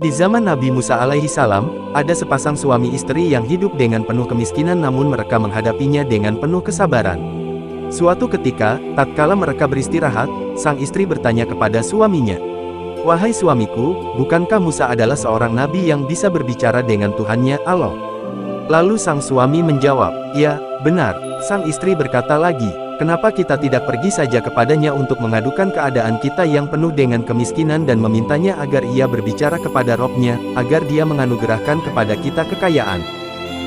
Di zaman Nabi Musa alaihi salam, ada sepasang suami istri yang hidup dengan penuh kemiskinan namun mereka menghadapinya dengan penuh kesabaran. Suatu ketika, tatkala mereka beristirahat, sang istri bertanya kepada suaminya, "Wahai suamiku, bukankah Musa adalah seorang nabi yang bisa berbicara dengan Tuhannya, Allah?" Lalu sang suami menjawab, "Ya, benar." Sang istri berkata lagi, "Kenapa kita tidak pergi saja kepadanya untuk mengadukan keadaan kita yang penuh dengan kemiskinan dan memintanya agar ia berbicara kepada Robnya, agar dia menganugerahkan kepada kita kekayaan?"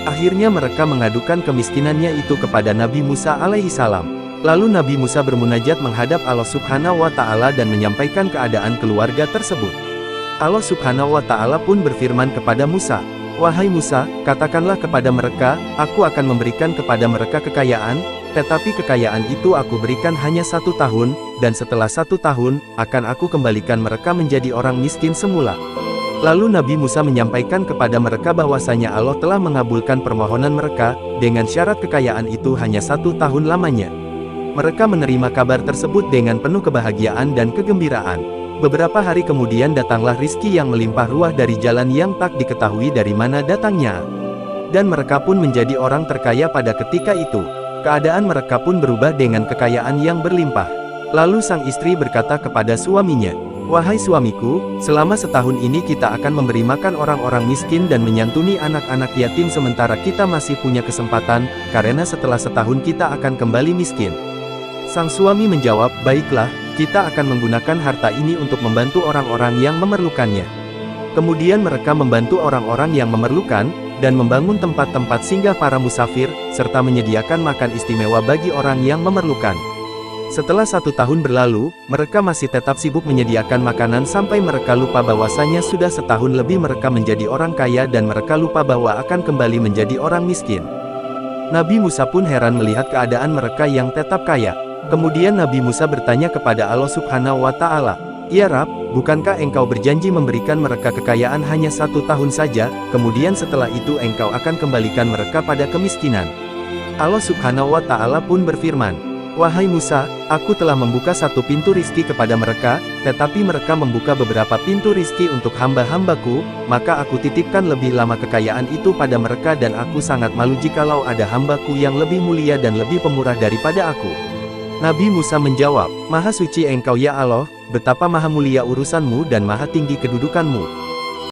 Akhirnya mereka mengadukan kemiskinannya itu kepada Nabi Musa alaihi salam. Lalu Nabi Musa bermunajat menghadap Allah Subhanahu wa Ta'ala dan menyampaikan keadaan keluarga tersebut. Allah Subhanahu wa Ta'ala pun berfirman kepada Musa, "Wahai Musa, katakanlah kepada mereka, aku akan memberikan kepada mereka kekayaan, tetapi kekayaan itu aku berikan hanya 1 tahun, dan setelah 1 tahun, akan aku kembalikan mereka menjadi orang miskin semula." Lalu Nabi Musa menyampaikan kepada mereka bahwasanya Allah telah mengabulkan permohonan mereka, dengan syarat kekayaan itu hanya 1 tahun lamanya. Mereka menerima kabar tersebut dengan penuh kebahagiaan dan kegembiraan. Beberapa hari kemudian datanglah rizki yang melimpah ruah dari jalan yang tak diketahui dari mana datangnya. Dan mereka pun menjadi orang terkaya pada ketika itu. Keadaan mereka pun berubah dengan kekayaan yang berlimpah. Lalu sang istri berkata kepada suaminya, "Wahai suamiku, selama setahun ini kita akan memberi makan orang-orang miskin dan menyantuni anak-anak yatim sementara kita masih punya kesempatan, karena setelah setahun kita akan kembali miskin." Sang suami menjawab, "Baiklah, kita akan menggunakan harta ini untuk membantu orang-orang yang memerlukannya." Kemudian mereka membantu orang-orang yang memerlukan, dan membangun tempat-tempat singgah para musafir, serta menyediakan makan istimewa bagi orang yang memerlukan. Setelah 1 tahun berlalu, mereka masih tetap sibuk menyediakan makanan sampai mereka lupa bahwasanya sudah setahun lebih mereka menjadi orang kaya dan mereka lupa bahwa akan kembali menjadi orang miskin. Nabi Musa pun heran melihat keadaan mereka yang tetap kaya. Kemudian Nabi Musa bertanya kepada Allah Subhanahu wa Ta'ala, "Ya Rab, bukankah engkau berjanji memberikan mereka kekayaan hanya 1 tahun saja, kemudian setelah itu engkau akan kembalikan mereka pada kemiskinan?" Allah Subhanahu wa Ta'ala pun berfirman, "Wahai Musa, aku telah membuka 1 pintu rizki kepada mereka, tetapi mereka membuka beberapa pintu rizki untuk hamba-hambaku, maka aku titipkan lebih lama kekayaan itu pada mereka dan aku sangat malu jikalau ada hambaku yang lebih mulia dan lebih pemurah daripada aku." Nabi Musa menjawab, "Maha suci engkau ya Allah, betapa maha mulia urusanmu dan maha tinggi kedudukanmu.